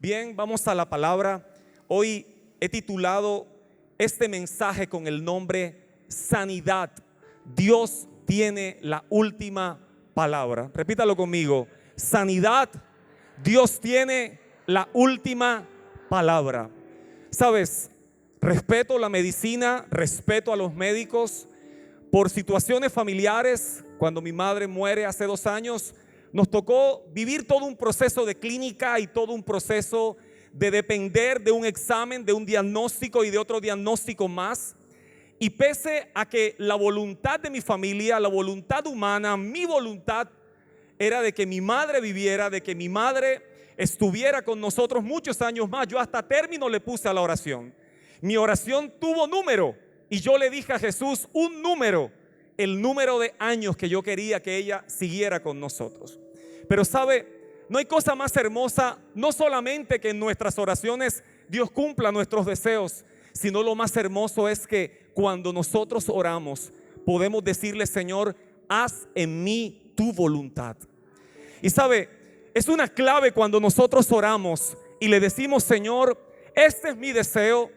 Bien, vamos a la palabra. Hoy he titulado este mensaje con el nombre Sanidad. Dios tiene la última palabra. Repítalo conmigo. Sanidad. Dios tiene la última palabra. Sabes, respeto la medicina, respeto a los médicos. Por situaciones familiares, cuando mi madre muere hace 2 años, nos tocó vivir todo un proceso de clínica y todo un proceso de depender de un examen, de un diagnóstico y de otro diagnóstico más. Y pese a que la voluntad de mi familia, la voluntad humana, mi voluntad era de que mi madre viviera, de que mi madre estuviera con nosotros muchos años más, yo hasta término le puse a la oración. Mi oración tuvo número y yo le dije a Jesús un número, el número de años que yo quería que ella siguiera con nosotros. Pero sabe, no hay cosa más hermosa, no solamente que en nuestras oraciones Dios cumpla nuestros deseos, sino lo más hermoso es que cuando nosotros oramos podemos decirle: Señor, haz en mí tu voluntad. Y sabe, es una clave cuando nosotros oramos y le decimos: Señor, este es mi deseo,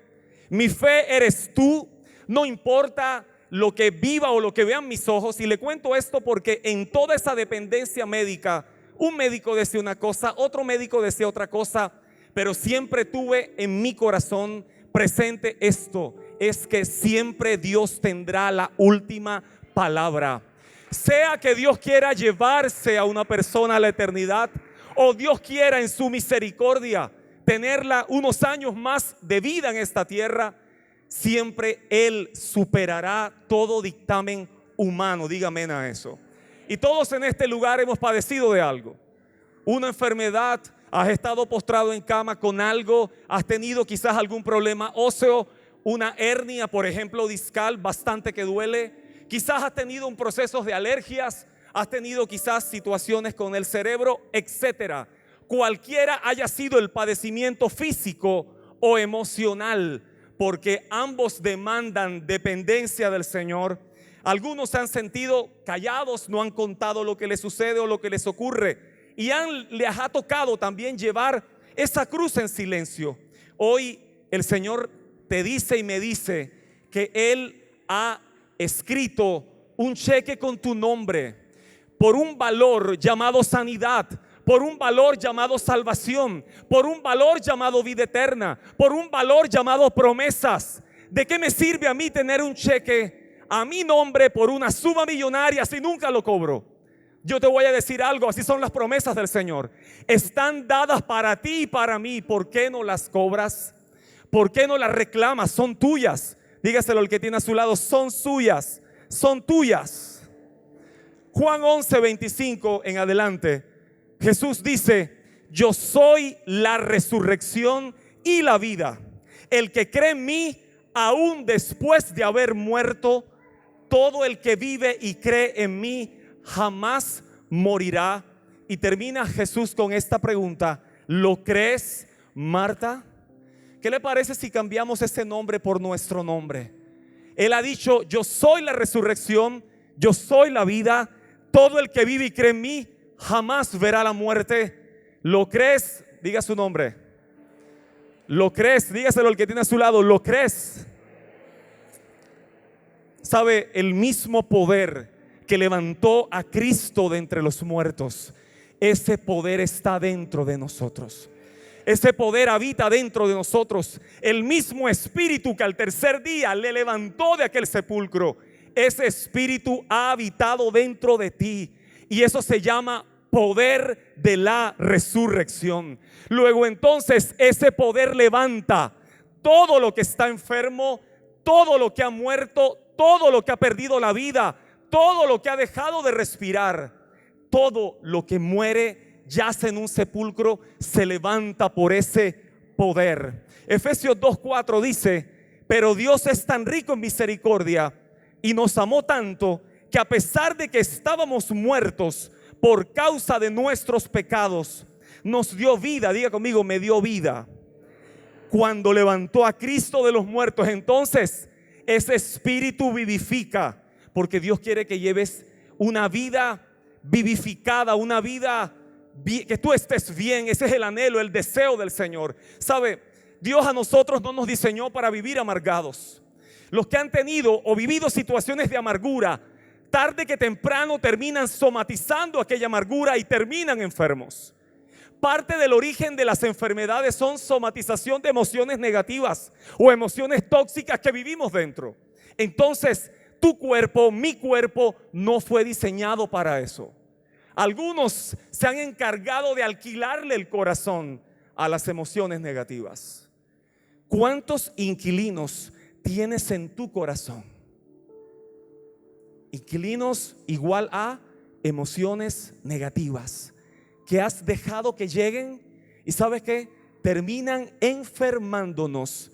mi fe eres tú, no importa lo que viva o lo que vean mis ojos. Y le cuento esto porque en toda esa dependencia médica, un médico decía una cosa, otro médico decía otra cosa, pero siempre tuve en mi corazón presente esto: es que siempre Dios tendrá la última palabra. Sea que Dios quiera llevarse a una persona a la eternidad, o Dios quiera en su misericordia tenerla unos años más de vida en esta tierra, siempre Él superará todo dictamen humano. Diga amén a eso. Y todos en este lugar hemos padecido de algo, una enfermedad. Has estado postrado en cama con algo, has tenido quizás algún problema óseo, una hernia, por ejemplo, discal, bastante que duele. Quizás has tenido un proceso de alergias, has tenido quizás situaciones con el cerebro, etcétera. Cualquiera haya sido el padecimiento físico o emocional, porque ambos demandan dependencia del Señor. Algunos se han sentido callados, no han contado lo que les sucede o lo que les ocurre, y les ha tocado también llevar esa cruz en silencio. Hoy el Señor te dice y me dice que Él ha escrito un cheque con tu nombre por un valor llamado sanidad, por un valor llamado salvación, por un valor llamado vida eterna, por un valor llamado promesas. ¿De qué me sirve a mí tener un cheque a mi nombre por una suma millonaria si nunca lo cobro? Yo te voy a decir algo, así son las promesas del Señor. Están dadas para ti y para mí. ¿Por qué no las cobras? ¿Por qué no las reclamas? Son tuyas. Dígaselo al que tiene a su lado: son suyas, son tuyas. Juan 11:25 en adelante, Jesús dice: yo soy la resurrección y la vida. El que cree en mí, aún después de haber muerto, todo el que vive y cree en mí jamás morirá. Y termina Jesús con esta pregunta: ¿lo crees, Marta? ¿Qué le parece si cambiamos ese nombre por nuestro nombre? Él ha dicho: yo soy la resurrección, yo soy la vida. Todo el que vive y cree en mí jamás verá la muerte. ¿Lo crees? Diga su nombre. ¿Lo crees? Dígaselo al que tiene a su lado. ¿Lo crees? ¿Sabe? El mismo poder que levantó a Cristo de entre los muertos, ese poder está dentro de nosotros. Ese poder habita dentro de nosotros. El mismo espíritu que al tercer día le levantó de aquel sepulcro, ese espíritu ha habitado dentro de ti. Y eso se llama poder de la resurrección. Luego entonces ese poder levanta todo lo que está enfermo, todo lo que ha muerto, todo lo que ha perdido la vida, todo lo que ha dejado de respirar, todo lo que muere, yace en un sepulcro, se levanta por ese poder. Efesios 2:4 dice: pero Dios es tan rico en misericordia y nos amó tanto, que a pesar de que estábamos muertos por causa de nuestros pecados, nos dio vida. Diga conmigo: me dio vida. Cuando levantó a Cristo de los muertos, entonces ese espíritu vivifica, porque Dios quiere que lleves una vida vivificada, una vida que tú estés bien. Ese es el anhelo, el deseo del Señor. ¿Sabe? Dios a nosotros no nos diseñó para vivir amargados. Los que han tenido o vivido situaciones de amargura, tarde que temprano terminan somatizando aquella amargura y terminan enfermos. Parte del origen de las enfermedades son somatización de emociones negativas o emociones tóxicas que vivimos dentro. Entonces, tu cuerpo, mi cuerpo, no fue diseñado para eso. Algunos se han encargado de alquilarle el corazón a las emociones negativas. ¿Cuántos inquilinos tienes en tu corazón? Inquilinos igual a emociones negativas que has dejado que lleguen y ¿sabes qué? Terminan enfermándonos.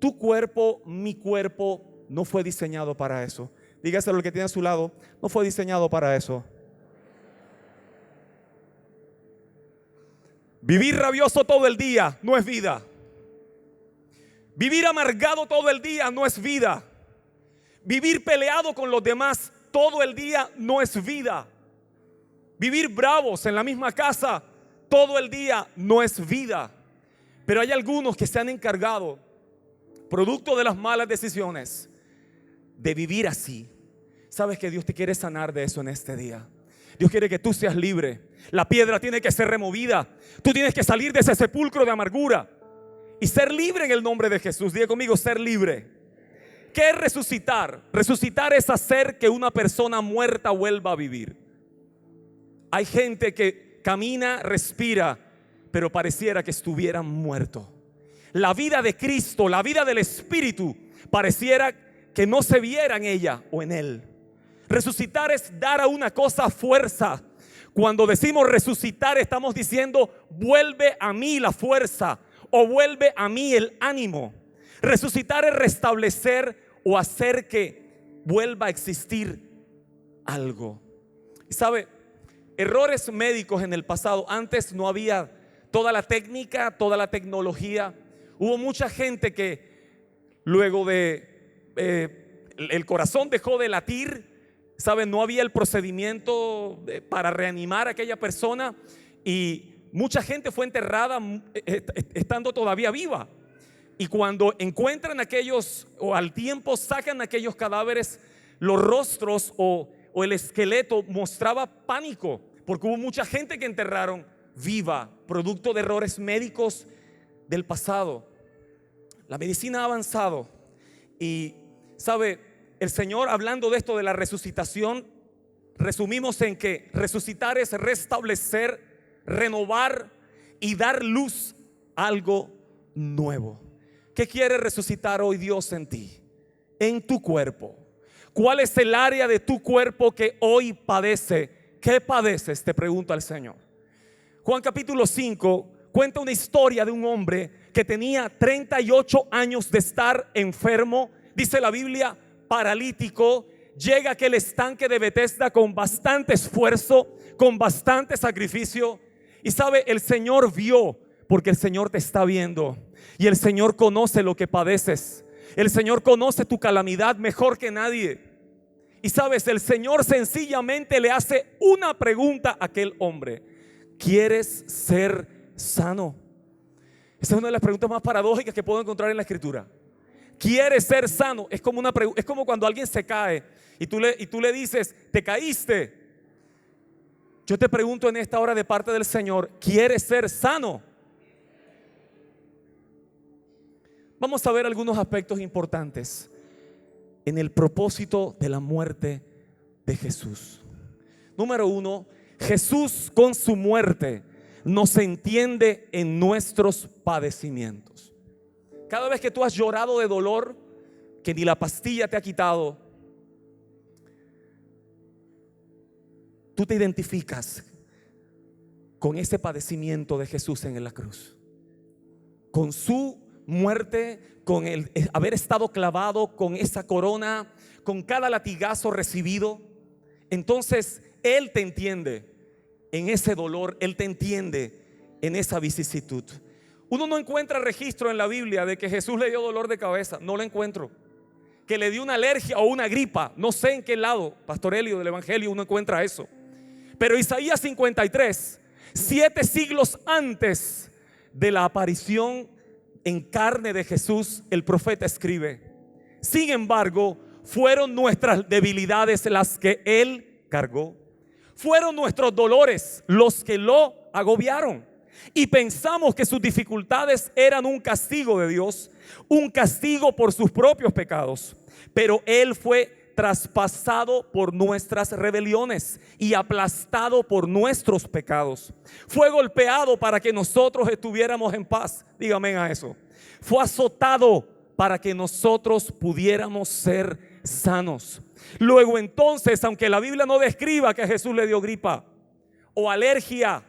Tu cuerpo, mi cuerpo no fue diseñado para eso. Dígaselo al que tiene a su lado, no fue diseñado para eso. Vivir rabioso todo el día no es vida. Vivir amargado todo el día no es vida. Vivir peleado con los demás todo el día no es vida. Vivir bravos en la misma casa todo el día no es vida. Pero hay algunos que se han encargado, producto de las malas decisiones, de vivir así. Sabes que Dios te quiere sanar de eso en este día. Dios quiere que tú seas libre. La piedra tiene que ser removida. Tú tienes que salir de ese sepulcro de amargura y ser libre en el nombre de Jesús. Diga conmigo, ser libre. ¿Qué es resucitar? Resucitar es hacer que una persona muerta vuelva a vivir. Hay gente que camina, respira, pero pareciera que estuviera muerto. La vida de Cristo, la vida del Espíritu, pareciera que no se viera en ella o en él. Resucitar es dar a una cosa fuerza. Cuando decimos resucitar, estamos diciendo vuelve a mí la fuerza o vuelve a mí el ánimo. Resucitar es restablecer o hacer que vuelva a existir algo. Y sabe, errores médicos en el pasado, antes no había toda la técnica, toda la tecnología. Hubo mucha gente que luego de el corazón dejó de latir. ¿Saben? No había el procedimiento para reanimar a aquella persona y mucha gente fue enterrada estando todavía viva. Y cuando encuentran aquellos, o al tiempo sacan aquellos cadáveres, los rostros o el esqueleto mostraba pánico, porque hubo mucha gente que enterraron viva, producto de errores médicos del pasado. La medicina ha avanzado y, ¿sabe? El Señor, hablando de esto de la resucitación, resumimos en que resucitar es restablecer, renovar y dar luz a algo nuevo. ¿Qué quiere resucitar hoy Dios en ti? En tu cuerpo. ¿Cuál es el área de tu cuerpo que hoy padece? ¿Qué padeces? Te pregunta el Señor. Juan capítulo 5 cuenta una historia de un hombre que tenía 38 años de estar enfermo. Dice la Biblia, paralítico, llega a aquel estanque de Betesda con bastante esfuerzo, con bastante sacrificio. Y sabe, el Señor vio, porque el Señor te está viendo. Y el Señor conoce lo que padeces. El Señor conoce tu calamidad mejor que nadie. Y sabes, el Señor sencillamente le hace una pregunta a aquel hombre: ¿quieres ser sano? Esa es una de las preguntas más paradójicas que puedo encontrar en la Escritura. ¿Quieres ser sano? Es como cuando alguien se cae y tú le dices, ¿te caíste? Yo te pregunto en esta hora de parte del Señor, ¿quieres ser sano? Vamos a ver algunos aspectos importantes en el propósito de la muerte de Jesús. Número 1, Jesús con su muerte nos entiende en nuestros padecimientos. Cada vez que tú has llorado de dolor que ni la pastilla te ha quitado, tú te identificas con ese padecimiento de Jesús en la cruz, con su muerte, con el haber estado clavado, con esa corona, con cada latigazo recibido. Entonces Él te entiende en ese dolor, Él te entiende en esa vicisitud. Uno no encuentra registro en la Biblia de que Jesús le dio dolor de cabeza. No lo encuentro. Que le dio una alergia o una gripa. No sé en qué lado, Pastor Elio, del Evangelio uno encuentra eso. Pero Isaías 53 7 siglos antes de la aparición en carne de Jesús, el profeta escribe: sin embargo, fueron nuestras debilidades las que Él cargó. Fueron nuestros dolores los que lo agobiaron. Y pensamos que sus dificultades eran un castigo de Dios, un castigo por sus propios pecados. Pero Él fue traspasado por nuestras rebeliones y aplastado por nuestros pecados. Fue golpeado para que nosotros estuviéramos en paz. Dígame a eso. Fue azotado para que nosotros pudiéramos ser sanos. Luego entonces, aunque la Biblia no describa que Jesús le dio gripa o alergia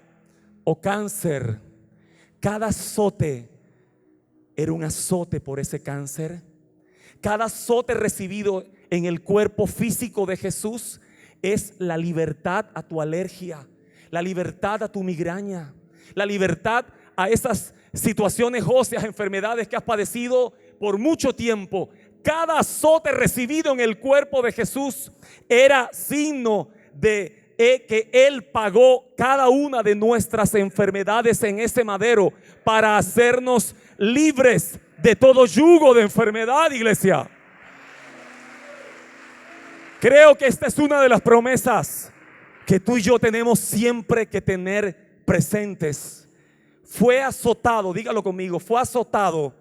o cáncer, cada azote era un azote por ese cáncer. Cada azote recibido en el cuerpo físico de Jesús es la libertad a tu alergia, la libertad a tu migraña, la libertad a esas situaciones óseas, enfermedades que has padecido por mucho tiempo. Cada azote recibido en el cuerpo de Jesús era signo de que Él pagó cada una de nuestras enfermedades en ese madero para hacernos libres de todo yugo de enfermedad, iglesia. Creo que esta es una de las promesas que tú y yo tenemos siempre que tener presentes. Fue azotado, dígalo conmigo, fue azotado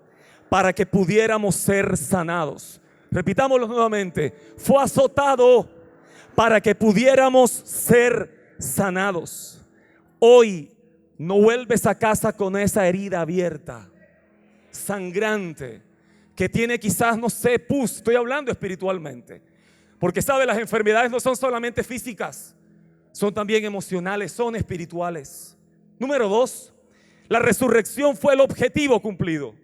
para que pudiéramos ser sanados. Repitámoslo nuevamente. Fue azotado para que pudiéramos ser sanados. Hoy no vuelves a casa con esa herida abierta, sangrante, que tiene quizás, no sé, pus. Estoy hablando espiritualmente, porque sabe, las enfermedades no son solamente físicas, son también emocionales, son espirituales. Número 2, la resurrección fue el objetivo cumplido.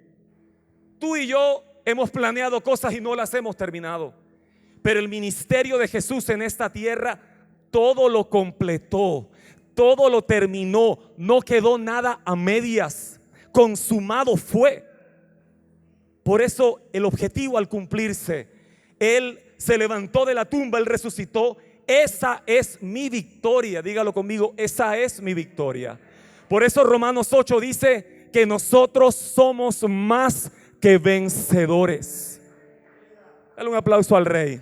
Tú y yo hemos planeado cosas y no las hemos terminado, pero el ministerio de Jesús en esta tierra todo lo completó, todo lo terminó, no quedó nada a medias, consumado fue. Por eso el objetivo al cumplirse, Él se levantó de la tumba, Él resucitó. Esa es mi victoria, dígalo conmigo, esa es mi victoria. Por eso Romanos 8 dice que nosotros somos más que vencedores. Dale un aplauso al Rey.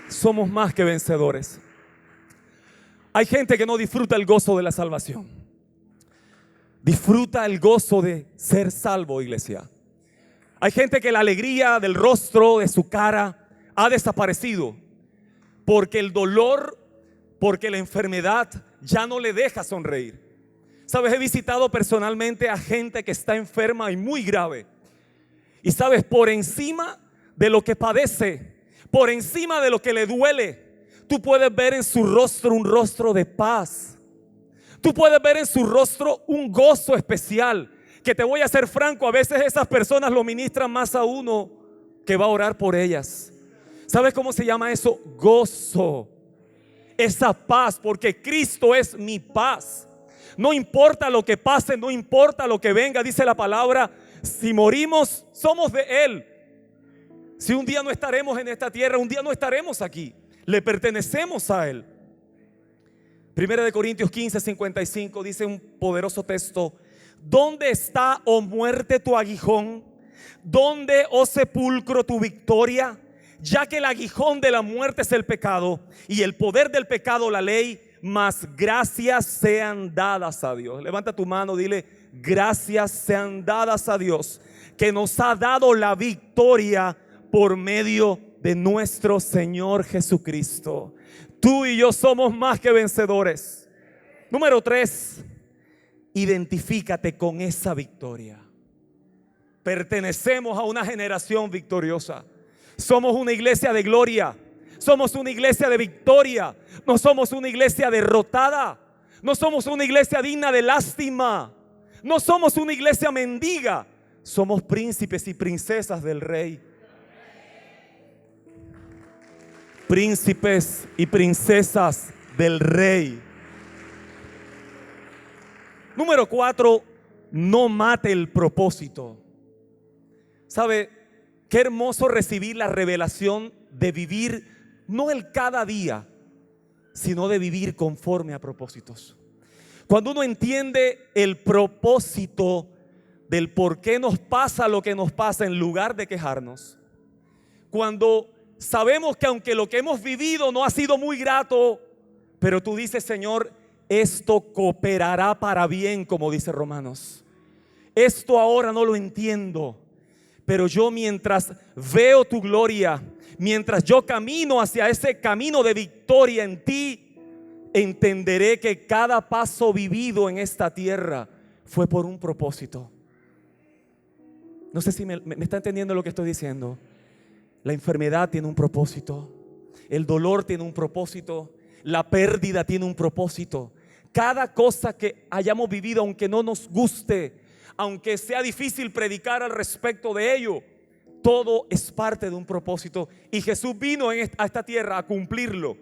Somos más que vencedores. Hay gente que no disfruta el gozo de la salvación. Disfruta el gozo de ser salvo, iglesia. Hay gente que la alegría del rostro, de su cara, ha desaparecido porque el dolor, porque la enfermedad ya no le deja sonreír. Sabes, he visitado personalmente a gente que está enferma y muy grave. Y sabes, por encima de lo que padece, por encima de lo que le duele, tú puedes ver en su rostro un rostro de paz. Tú puedes ver en su rostro un gozo especial, que te voy a ser franco, a veces esas personas lo ministran más a uno que va a orar por ellas. ¿Sabes cómo se llama eso? Gozo. Esa paz, porque Cristo es mi paz. No importa lo que pase, no importa lo que venga, dice la palabra, si morimos, somos de Él. Si un día no estaremos en esta tierra, un día no estaremos aquí, le pertenecemos a Él. Primera de Corintios 15:55 dice un poderoso texto: ¿dónde está, oh muerte, tu aguijón? ¿Dónde, oh sepulcro, tu victoria? Ya que el aguijón de la muerte es el pecado y el poder del pecado la ley, mas gracias sean dadas a Dios. Levanta tu mano, dile: gracias sean dadas a Dios, que nos ha dado la victoria por medio de nuestro Señor Jesucristo. Tú y yo somos más que vencedores. Número 3, identifícate con esa victoria. Pertenecemos a una generación victoriosa. Somos una iglesia de gloria. Somos una iglesia de victoria. No somos una iglesia derrotada. No somos una iglesia digna de lástima. No somos una iglesia mendiga. Somos príncipes y princesas del Rey. Príncipes y princesas del Rey. Número 4, no mate el propósito. ¿Sabe qué hermoso recibir la revelación de vivir no el cada día, sino de vivir conforme a propósitos. Cuando uno entiende el propósito del por qué nos pasa lo que nos pasa en lugar de quejarnos, cuando sabemos que aunque lo que hemos vivido no ha sido muy grato, pero tú dices: Señor, esto cooperará para bien, como dice Romanos. Esto ahora no lo entiendo, pero yo, mientras veo tu gloria, mientras yo camino hacia ese camino de victoria en ti, entenderé que cada paso vivido en esta tierra fue por un propósito. No sé si me está entendiendo lo que estoy diciendo. La enfermedad tiene un propósito, el dolor tiene un propósito, la pérdida tiene un propósito. Cada cosa que hayamos vivido, aunque no nos guste, aunque sea difícil predicar al respecto de ello, todo es parte de un propósito. Y Jesús vino a esta tierra a cumplirlo.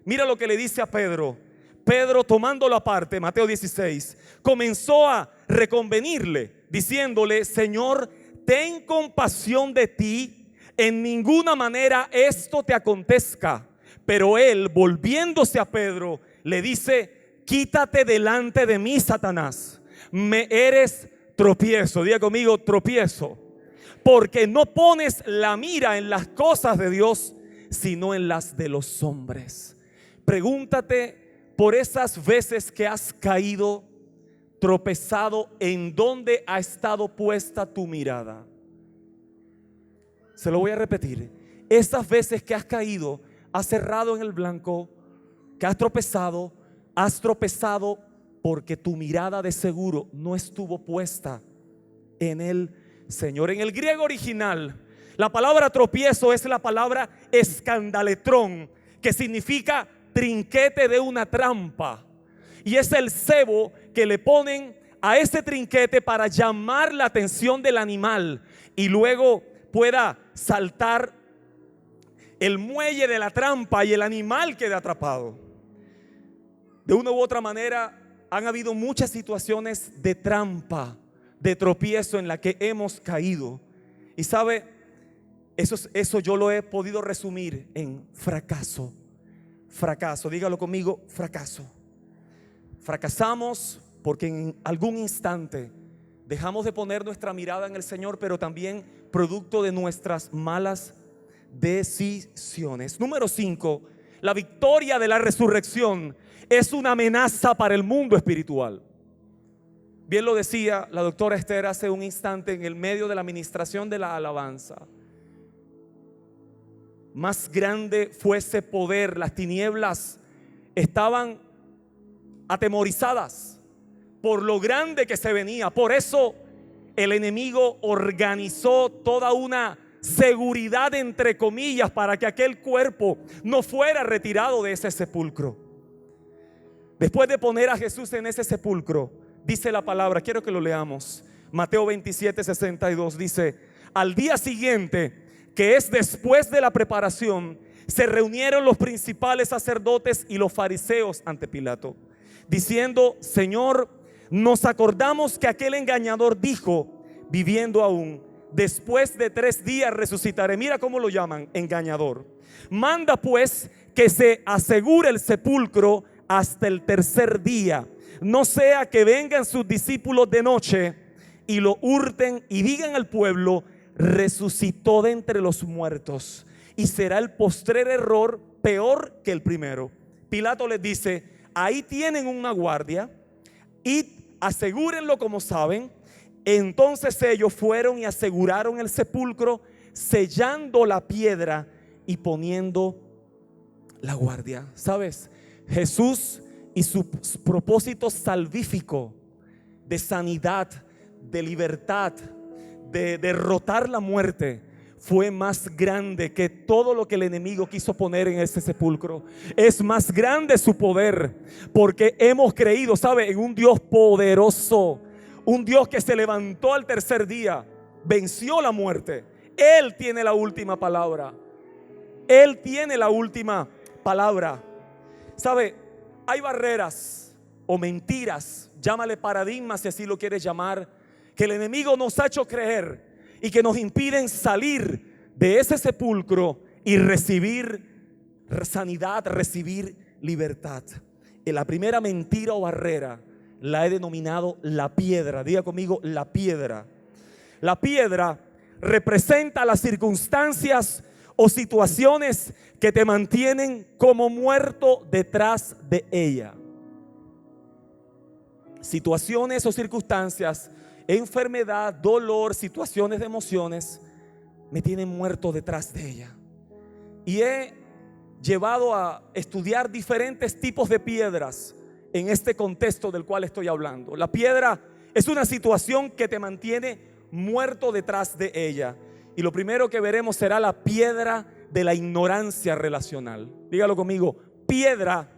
Mira lo que le dice a Pedro. Pedro, tomándolo aparte, Mateo 16, comenzó a reconvenirle, diciéndole: Señor, ten compasión de ti, en ninguna manera esto te acontezca. Pero él, volviéndose a Pedro, le dice: quítate delante de mí, Satanás, me eres tropiezo. Diga conmigo: tropiezo, porque no pones la mira en las cosas de Dios, sino en las de los hombres. Pregúntate por esas veces que has caído, tropezado, ¿en dónde ha estado puesta tu mirada? Se lo voy a repetir. Esas veces que has caído, has cerrado en el blanco, que has tropezado porque tu mirada de seguro no estuvo puesta en el Señor. En el griego original, la palabra tropiezo es la palabra escandaletrón, que significa trinquete de una trampa, y es el cebo que le ponen a ese trinquete para llamar la atención del animal y luego pueda saltar el muelle de la trampa y el animal quede atrapado. De una u otra manera, han habido muchas situaciones de trampa, de tropiezo en la que hemos caído. Y sabe, eso yo lo he podido resumir en fracaso. Fracaso, dígalo conmigo: fracaso. Fracasamos porque en algún instante dejamos de poner nuestra mirada en el Señor, pero también producto de nuestras malas decisiones. Número 5, la victoria de la resurrección es una amenaza para el mundo espiritual. Bien lo decía la doctora Esther hace un instante en el medio de la administración de la alabanza. Más grande fue ese poder. Las tinieblas estaban atemorizadas por lo grande que se venía. Por eso el enemigo organizó toda una seguridad, entre comillas, para que aquel cuerpo no fuera retirado de ese sepulcro. Después de poner a Jesús en ese sepulcro, dice la palabra, quiero que lo leamos, Mateo 27:62, dice: al día siguiente, que es después de la preparación, se reunieron los principales sacerdotes y los fariseos ante Pilato, diciendo: Señor, nos acordamos que aquel engañador dijo, viviendo aún, después de 3 días resucitaré. Mira cómo lo llaman: engañador. Manda pues que se asegure el sepulcro hasta el 3er día, no sea que vengan sus discípulos de noche y lo hurten y digan al pueblo: resucitó de entre los muertos, y será el postrer error peor que el primero. Pilato les dice: ahí tienen una guardia, y asegúrenlo como saben. Entonces ellos fueron y aseguraron el sepulcro, sellando la piedra y poniendo la guardia. ¿Sabes? Jesús y su propósito salvífico de sanidad, de libertad, de derrotar la muerte, fue más grande que todo lo que el enemigo quiso poner en ese sepulcro. Es más grande su poder, porque hemos creído, ¿sabe?, en un Dios poderoso, un Dios que se levantó al 3er día, venció la muerte. Él tiene la última palabra. Él tiene la última palabra. ¿Sabe? Hay barreras o mentiras, llámale paradigmas si así lo quieres llamar, que el enemigo nos ha hecho creer y que nos impiden salir de ese sepulcro y recibir sanidad, recibir libertad. En la primera mentira o barrera la he denominado la piedra. Diga conmigo, la piedra. La piedra representa las circunstancias o situaciones que te mantienen como muerto detrás de ella. Situaciones o circunstancias, enfermedad, dolor, situaciones de emociones, me tienen muerto detrás de ella. Y he llevado a estudiar diferentes tipos de piedras en este contexto del cual estoy hablando. La piedra es una situación que te mantiene muerto detrás de ella. Y lo primero que veremos será la piedra de la ignorancia relacional. Dígalo conmigo, piedra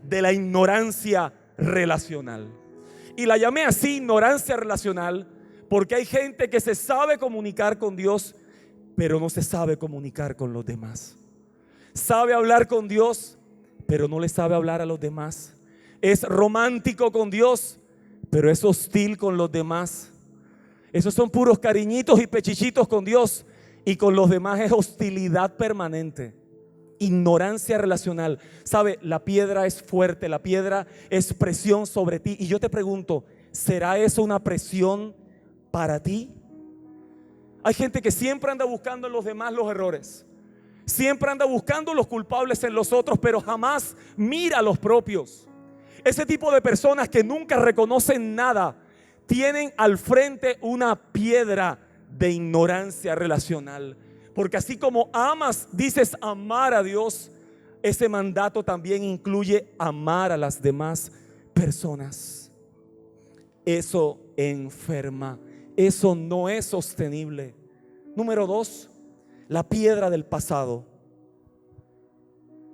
de la ignorancia relacional. Y la llamé así, ignorancia relacional, porque hay gente que se sabe comunicar con Dios, pero no se sabe comunicar con los demás. Sabe hablar con Dios, pero no le sabe hablar a los demás. Es romántico con Dios, pero es hostil con los demás. Esos son puros cariñitos y pechichitos con Dios, y con los demás es hostilidad permanente. Ignorancia relacional. Sabe, la piedra es fuerte, la piedra es presión sobre ti. Y yo te pregunto, ¿será eso una presión para ti? Hay gente que siempre anda buscando en los demás los errores, siempre anda buscando los culpables en los otros, pero jamás mira a los propios. Ese tipo de personas que nunca reconocen nada, tienen al frente una piedra de ignorancia relacional. Porque así como amas, dices amar a Dios, ese mandato también incluye amar a las demás personas. Eso enferma, eso no es sostenible. Número 2, la piedra del pasado.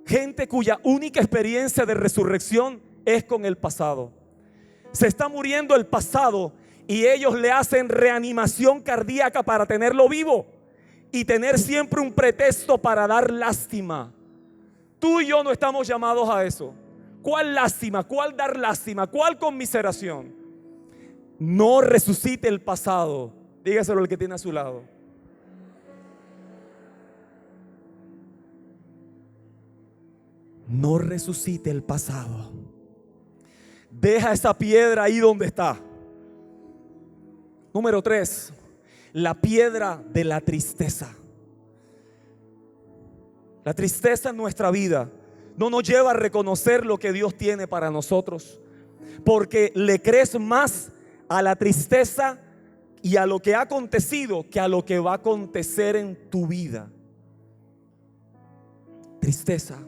Gente cuya única experiencia de resurrección es con el pasado. Se está muriendo el pasado y ellos le hacen reanimación cardíaca para tenerlo vivo y tener siempre un pretexto para dar lástima. Tú y yo no estamos llamados a eso. ¿Cuál lástima? ¿Cuál dar lástima? ¿Cuál conmiseración? No resucite el pasado. Dígaselo al que tiene a su lado. No resucite el pasado. Deja esa piedra ahí donde está. Número 3, la piedra de la tristeza. La tristeza en nuestra vida no nos lleva a reconocer lo que Dios tiene para nosotros, porque le crees más a la tristeza y a lo que ha acontecido que a lo que va a acontecer en tu vida. Tristeza.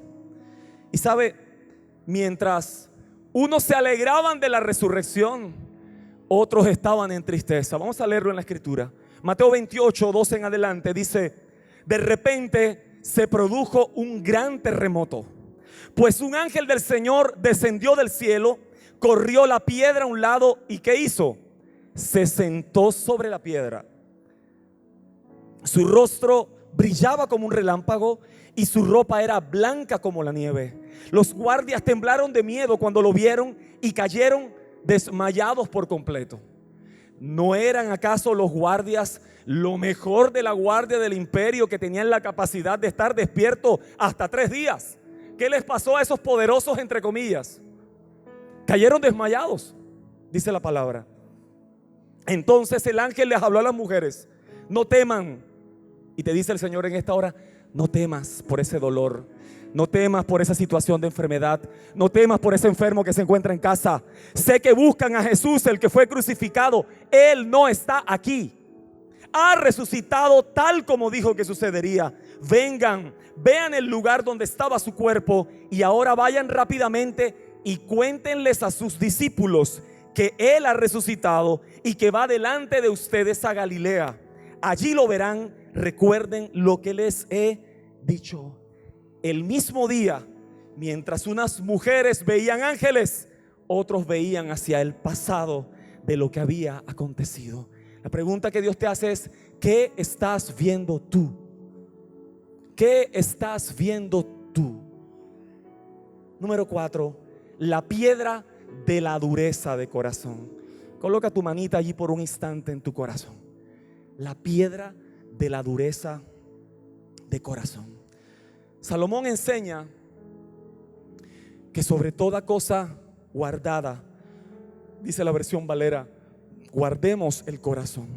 Y sabe, mientras unos se alegraban de la resurrección, otros estaban en tristeza. Vamos a leerlo en la escritura. Mateo 28, 12 en adelante dice: de repente se produjo un gran terremoto, pues un ángel del Señor descendió del cielo, corrió la piedra a un lado y ¿qué hizo? Se sentó sobre la piedra. Su rostro brillaba como un relámpago y su ropa era blanca como la nieve. Los guardias temblaron de miedo cuando lo vieron y cayeron desmayados por completo. ¿No eran acaso los guardias lo mejor de la guardia del imperio, que tenían la capacidad de estar despiertos hasta 3 días? ¿Qué les pasó a esos poderosos, entre comillas? Cayeron desmayados, dice la palabra. Entonces el ángel les habló a las mujeres: no teman. Y te dice el Señor en esta hora: no temas por ese dolor, no temas por esa situación de enfermedad, no temas por ese enfermo que se encuentra en casa. Sé que buscan a Jesús, el que fue crucificado. Él no está aquí, ha resucitado tal como dijo que sucedería. Vengan, vean el lugar donde estaba su cuerpo y ahora vayan rápidamente y cuéntenles a sus discípulos que Él ha resucitado y que va delante de ustedes a Galilea. Allí lo verán. Recuerden lo que les he dicho. El mismo día, mientras unas mujeres veían ángeles, otros veían hacia el pasado de lo que había acontecido. La pregunta que Dios te hace es: ¿qué estás viendo tú? ¿Qué estás viendo tú? Número 4, la piedra de la dureza de corazón. Coloca tu manita allí por un instante en tu corazón. La piedra de la dureza de corazón. Salomón enseña que sobre toda cosa guardada, dice la versión Valera, guardemos el corazón.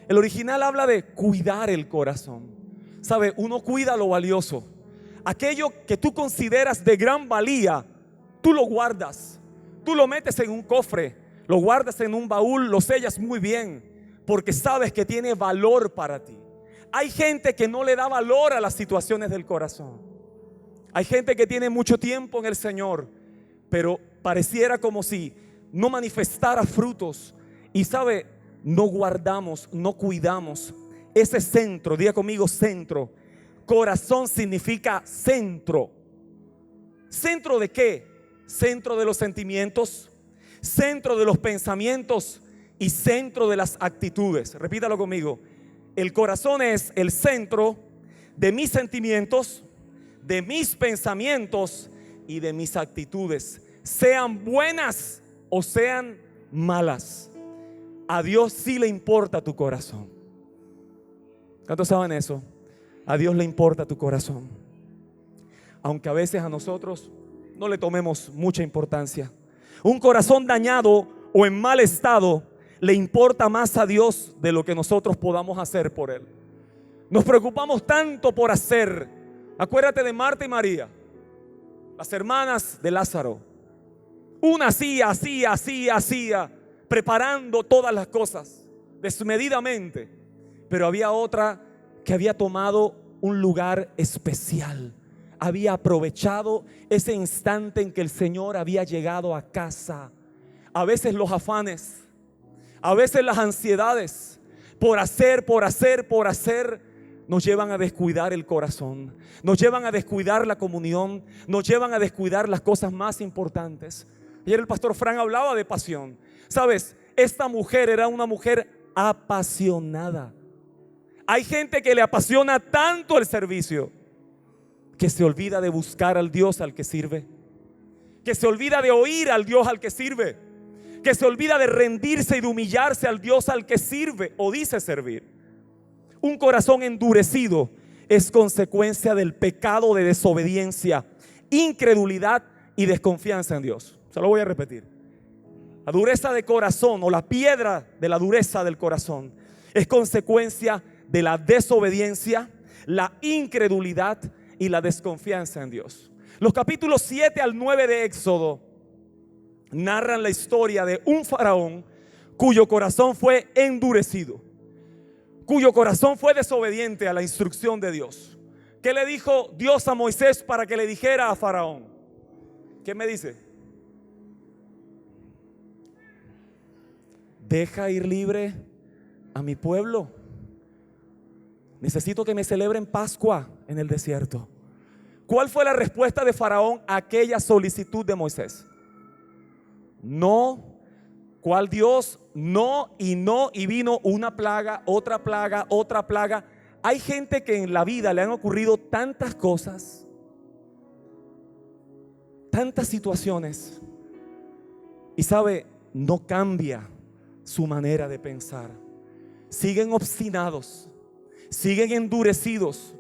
El original habla de cuidar el corazón. ¿Sabe? Uno cuida lo valioso. Aquello que tú consideras de gran valía, tú lo guardas. Tú lo metes en un cofre, lo guardas en un baúl, lo sellas muy bien, porque sabes que tiene valor para ti. Hay gente que no le da valor a las situaciones del corazón. Hay gente que tiene mucho tiempo en el Señor, pero pareciera como si no manifestara frutos. Y sabe, no guardamos, no cuidamos ese centro. Diga conmigo, centro. Corazón significa centro. ¿Centro de qué? Centro de los sentimientos, centro de los pensamientos y centro de las actitudes. Repítalo conmigo. El corazón es el centro de mis sentimientos, de mis pensamientos y de mis actitudes, sean buenas o sean malas. A Dios sí le importa tu corazón. ¿Cuántos saben eso? A Dios le importa tu corazón, aunque a veces a nosotros no le tomemos mucha importancia. Un corazón dañado o en mal estado le importa más a Dios de lo que nosotros podamos hacer por Él. Nos preocupamos tanto por hacer. Acuérdate de Marta y María, las hermanas de Lázaro. Una hacía, preparando todas las cosas desmedidamente, pero había otra que había tomado un lugar especial. Había aprovechado ese instante en que el Señor había llegado a casa. A veces los afanes, a veces las ansiedades por hacer, nos llevan a descuidar el corazón, nos llevan a descuidar la comunión, nos llevan a descuidar las cosas más importantes. Ayer el pastor Fran hablaba de pasión. ¿Sabes? Esta mujer era una mujer apasionada. Hay gente que le apasiona tanto el servicio que se olvida de buscar al Dios al que sirve, que se olvida de oír al Dios al que sirve, que se olvida de rendirse y de humillarse al Dios al que sirve o dice servir. Un corazón endurecido es consecuencia del pecado de desobediencia, incredulidad y desconfianza en Dios. Se lo voy a repetir. La dureza de corazón o la piedra de la dureza del corazón es consecuencia de la desobediencia, la incredulidad y la desconfianza en Dios. Los capítulos 7 al 9 de Éxodo narran la historia de un faraón cuyo corazón fue endurecido, cuyo corazón fue desobediente a la instrucción de Dios. ¿Qué le dijo Dios a Moisés para que le dijera a faraón? ¿Qué me dice? Deja ir libre a mi pueblo. Necesito que me celebren Pascua en el desierto. ¿Cuál fue la respuesta de Faraón a aquella solicitud de Moisés? No. ¿Cuál Dios? No y no. Y vino una plaga, otra plaga, otra plaga. Hay gente que en la vida le han ocurrido tantas cosas, tantas situaciones, y sabe, no cambia su manera de pensar. Siguen obstinados, siguen endurecidos.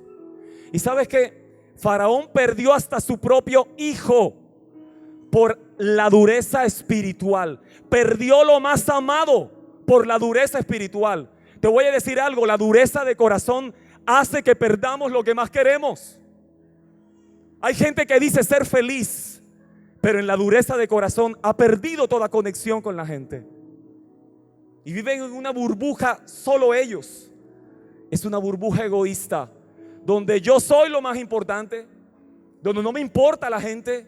Y sabes que Faraón perdió hasta su propio hijo por la dureza espiritual. Perdió lo más amado por la dureza espiritual. Te voy a decir algo, la dureza de corazón hace que perdamos lo que más queremos. Hay gente que dice ser feliz, pero en la dureza de corazón ha perdido toda conexión con la gente. Y viven en una burbuja solo ellos. Es una burbuja egoísta, donde yo soy lo más importante, donde no me importa la gente.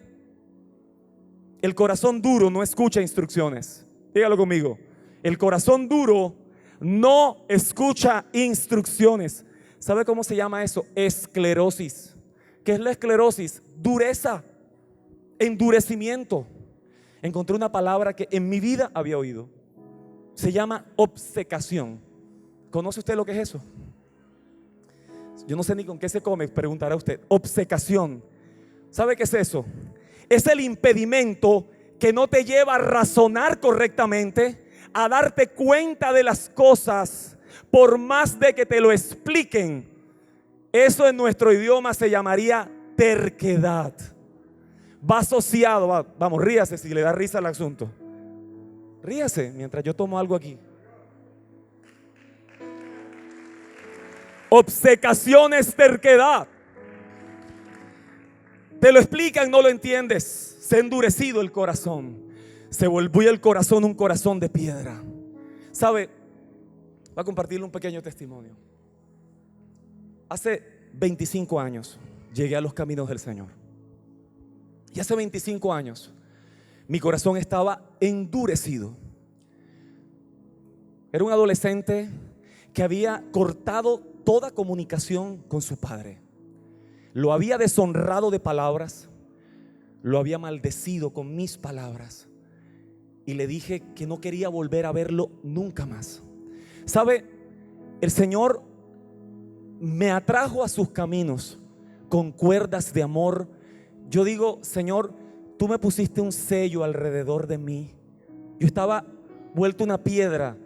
El corazón duro no escucha instrucciones. Dígalo conmigo. El corazón duro no escucha instrucciones. ¿Sabe cómo se llama eso? Esclerosis. ¿Qué es la esclerosis? Dureza, endurecimiento. Encontré una palabra que en mi vida había oído. Se llama obcecación. ¿Conoce usted lo que es eso? Yo no sé ni con qué se come, preguntará usted. Obcecación. ¿Sabe qué es eso? Es el impedimento que no te lleva a razonar correctamente, a darte cuenta de las cosas, por más de que te lo expliquen. Eso en nuestro idioma se llamaría terquedad. va asociado, vamos, ríase si le da risa al asunto. Ríase mientras yo tomo algo aquí. Obcecación es terquedad. Te lo explican, no lo entiendes. Se ha endurecido el corazón. Se volvió el corazón un corazón de piedra. ¿Sabe? Voy a compartirle un pequeño testimonio. Hace 25 años llegué a los caminos del Señor. Y hace 25 años mi corazón estaba endurecido. Era un adolescente que había cortado toda comunicación con su padre. Lo había deshonrado de palabras, lo había maldecido con mis palabras y le dije que no quería volver a verlo nunca más. ¿Sabe? El Señor me atrajo a sus caminos con cuerdas de amor. Yo digo, Señor, tú me pusiste un sello alrededor de mí. Yo estaba vuelto una piedra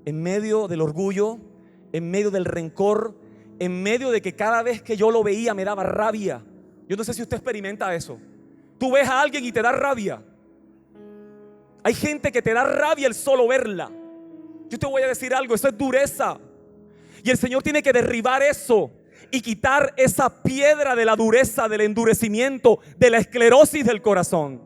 en medio del orgullo, en medio del rencor, en medio de que cada vez que yo lo veía me daba rabia. Yo no sé si usted experimenta eso. Tú ves a alguien y te da rabia. Hay gente que te da rabia el solo verla. Yo te voy a decir algo, eso es dureza. Y el Señor tiene que derribar eso y quitar esa piedra de la dureza, del endurecimiento, de la esclerosis del corazón.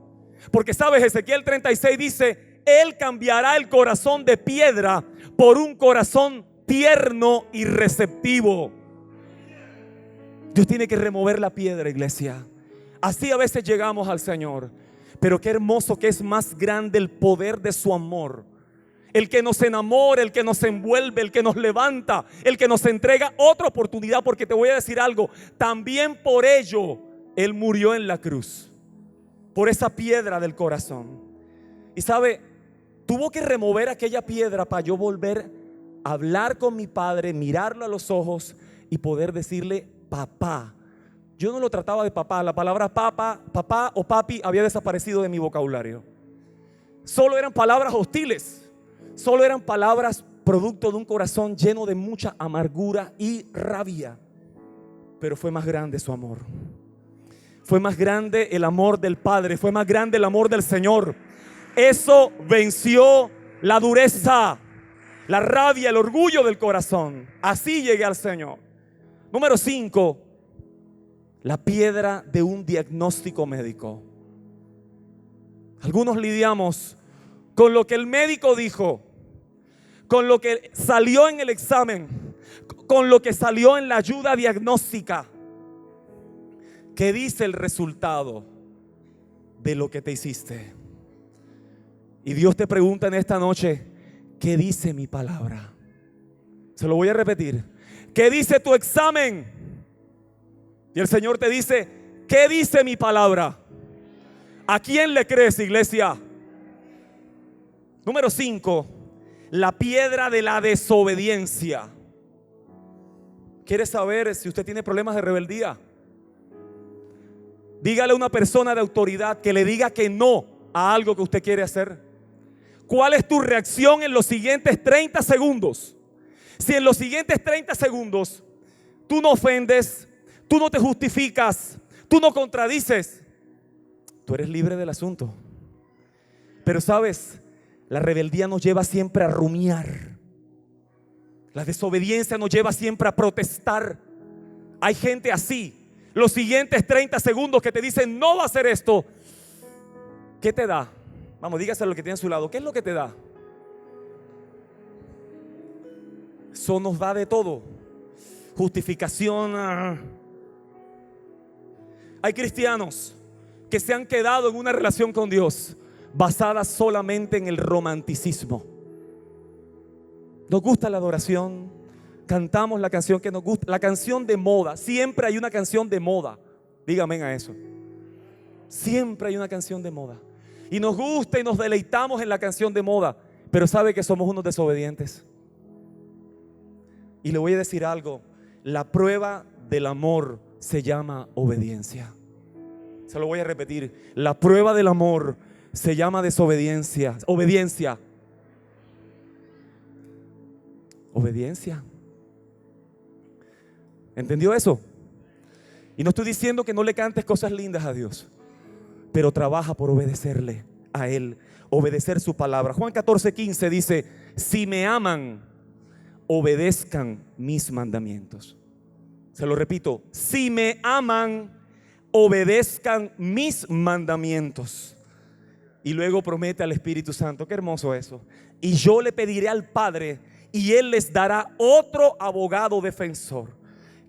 Porque sabes, Ezequiel 36 dice: Él cambiará el corazón de piedra por un corazón tierno y receptivo. Dios tiene que remover la piedra, iglesia. Así a veces llegamos al Señor. Pero qué hermoso que es más grande el poder de su amor. El que nos enamora, el que nos envuelve, el que nos levanta, el que nos entrega otra oportunidad. Porque te voy a decir algo, también por ello Él murió en la cruz, por esa piedra del corazón. Y sabe, tuvo que remover aquella piedra para yo volver a hablar con mi padre, mirarlo a los ojos y poder decirle papá. Yo no lo trataba de papá. La palabra papá o papi había desaparecido de mi vocabulario. Solo eran palabras hostiles. Solo eran palabras producto de un corazón lleno de mucha amargura y rabia. Pero fue más grande su amor. Fue más grande el amor del Padre. Fue más grande el amor del Señor. Eso venció la dureza, la rabia, el orgullo del corazón. Así llegué al Señor. Número 5, la piedra de un diagnóstico médico. Algunos lidiamos con lo que el médico dijo, con lo que salió en el examen, con lo que salió en la ayuda diagnóstica. ¿Qué dice el resultado de lo que te hiciste? Y Dios te pregunta en esta noche, ¿qué dice mi palabra? Se lo voy a repetir. ¿Qué dice tu examen? Y el Señor te dice, ¿qué dice mi palabra? ¿A quién le crees, iglesia? Número 5, la piedra de la desobediencia. ¿Quieres saber si usted tiene problemas de rebeldía? Dígale a una persona de autoridad que le diga que no a algo que usted quiere hacer. ¿Cuál es tu reacción en los siguientes 30 segundos? Si en los siguientes 30 segundos tú no ofendes, tú no te justificas, tú no contradices, tú eres libre del asunto. Pero sabes, la rebeldía nos lleva siempre a rumiar. La desobediencia nos lleva siempre a protestar. Hay gente así. Los siguientes 30 segundos que te dicen no va a hacer esto, ¿qué te da? Vamos, dígaselo al que tiene a su lado. ¿Qué es lo que te da? Eso nos da de todo. Justificación. Hay cristianos que se han quedado en una relación con Dios basada solamente en el romanticismo. Nos gusta la adoración, cantamos la canción que nos gusta, la canción de moda. Siempre hay una canción de moda. Dígame a eso. Siempre hay una canción de moda. Y nos gusta y nos deleitamos en la canción de moda. Pero sabe que somos unos desobedientes. Y le voy a decir algo. La prueba del amor se llama obediencia. Se lo voy a repetir. La prueba del amor se llama desobediencia. Obediencia. Obediencia. ¿Entendió eso? Y no estoy diciendo que no le cantes cosas lindas a Dios. pero trabaja por obedecerle a Él, obedecer su palabra. Juan 14:15 dice: si me aman, obedezcan mis mandamientos. Se lo repito: si me aman, obedezcan mis mandamientos. Y luego promete al Espíritu Santo. Qué hermoso eso. Y yo le pediré al Padre, y Él les dará otro abogado defensor,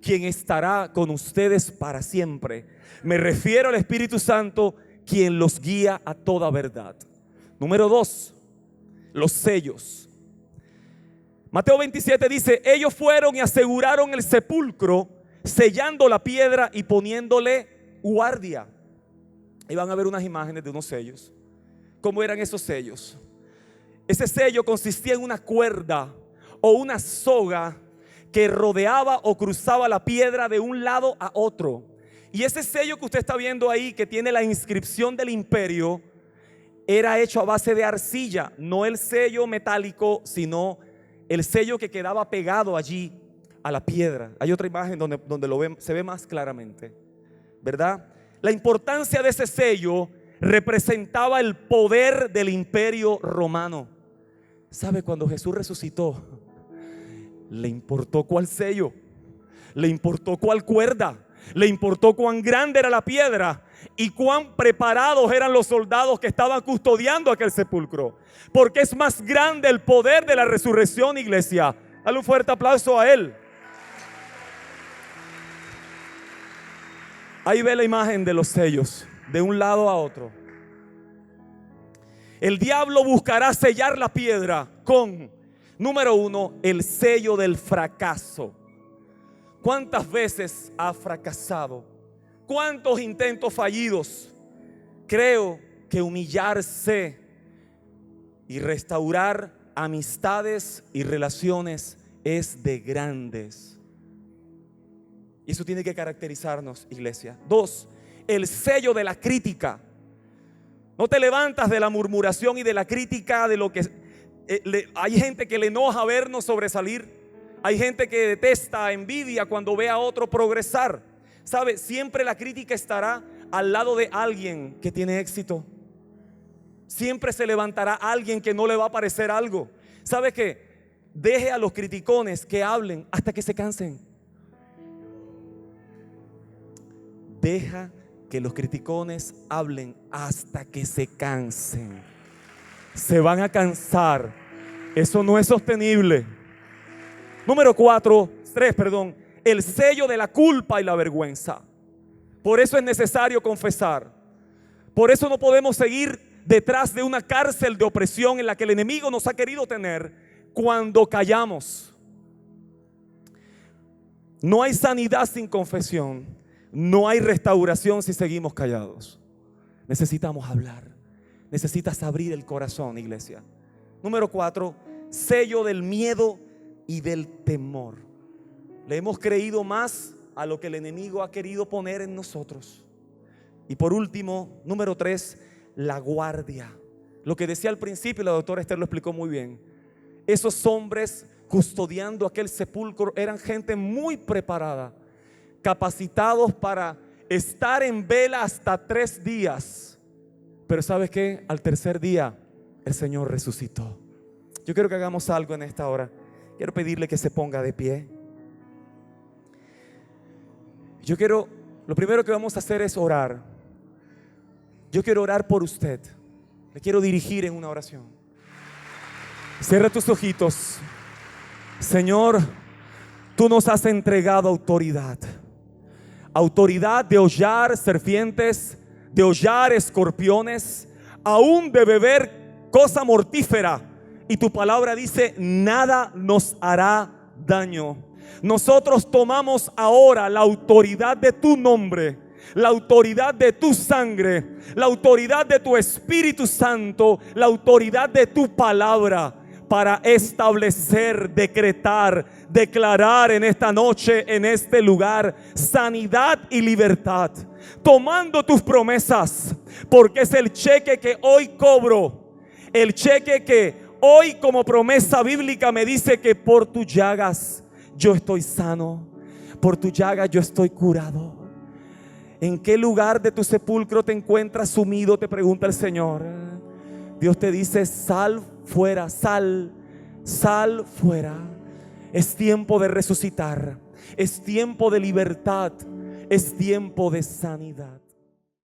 quien estará con ustedes para siempre. Me refiero al Espíritu Santo, quien los guía a toda verdad. Número 2, los sellos. Mateo 27 dice: ellos fueron y aseguraron el sepulcro, sellando la piedra y poniéndole guardia. Y van a ver unas imágenes de unos sellos. ¿Cómo eran esos sellos? Ese sello consistía en una cuerda o una soga que rodeaba o cruzaba la piedra de un lado a otro. Y ese sello que usted está viendo ahí, que tiene la inscripción del imperio, era hecho a base de arcilla. No el sello metálico, sino el sello que quedaba pegado allí a la piedra. Hay otra imagen donde se ve más claramente, ¿verdad? La importancia de ese sello representaba el poder del imperio romano. ¿Sabe? Cuando Jesús resucitó, le importó cuál sello, le importó cuál cuerda, le importó cuán grande era la piedra y cuán preparados eran los soldados que estaban custodiando aquel sepulcro. Porque es más grande el poder de la resurrección, iglesia. Dale un fuerte aplauso a Él. Ahí ve la imagen de los sellos, de un lado a otro. El diablo buscará sellar la piedra con, número 1, el sello del fracaso. ¿Cuántas veces ha fracasado? ¿Cuántos intentos fallidos? Creo que humillarse y restaurar amistades y relaciones es de grandes. Y eso tiene que caracterizarnos, iglesia. 2, el sello de la crítica. No te levantas de la murmuración y de la crítica de lo que hay gente que le enoja vernos sobresalir. Hay gente que detesta, envidia cuando ve a otro progresar. ¿Sabe? Siempre la crítica estará al lado de alguien que tiene éxito. Siempre se levantará alguien que no le va a parecer algo. ¿Sabe qué? Deje a los criticones que hablen hasta que se cansen. Deja que los criticones hablen hasta que se cansen. Se van a cansar. Eso no es sostenible. Número 3, el sello de la culpa y la vergüenza. Por eso es necesario confesar. Por eso no podemos seguir detrás de una cárcel de opresión en la que el enemigo nos ha querido tener cuando callamos. No hay sanidad sin confesión. No hay restauración si seguimos callados. Necesitamos hablar. Necesitas abrir el corazón, iglesia. Número 4, sello del miedo y del temor. Le hemos creído más a lo que el enemigo ha querido poner en nosotros. Y por último, número 3, la guardia. Lo que decía al principio, la doctora Esther lo explicó muy bien. Esos hombres custodiando aquel sepulcro eran gente muy preparada, capacitados para estar en vela hasta 3 días. Pero ¿sabes qué? Al tercer día el Señor resucitó. Yo quiero que hagamos algo en esta hora. Quiero pedirle que se ponga de pie. Lo primero que vamos a hacer es orar. Yo quiero orar por usted. Le quiero dirigir en una oración. Cierra tus ojitos. Señor, tú nos has entregado autoridad. Autoridad de hollar serpientes, de hollar escorpiones, aún de beber cosa mortífera. Y tu palabra dice: nada nos hará daño. Nosotros tomamos ahora la autoridad de tu nombre, la autoridad de tu sangre, la autoridad de tu Espíritu Santo, la autoridad de tu palabra, para establecer, decretar, declarar en esta noche, en este lugar, sanidad y libertad, tomando tus promesas, porque es el cheque que hoy cobro, el cheque que hoy, como promesa bíblica, me dice que por tus llagas yo estoy sano, por tus llagas yo estoy curado. ¿En qué lugar de tu sepulcro te encuentras sumido?, te pregunta el Señor. Dios te dice: sal fuera, sal fuera. Es tiempo de resucitar, es tiempo de libertad, es tiempo de sanidad.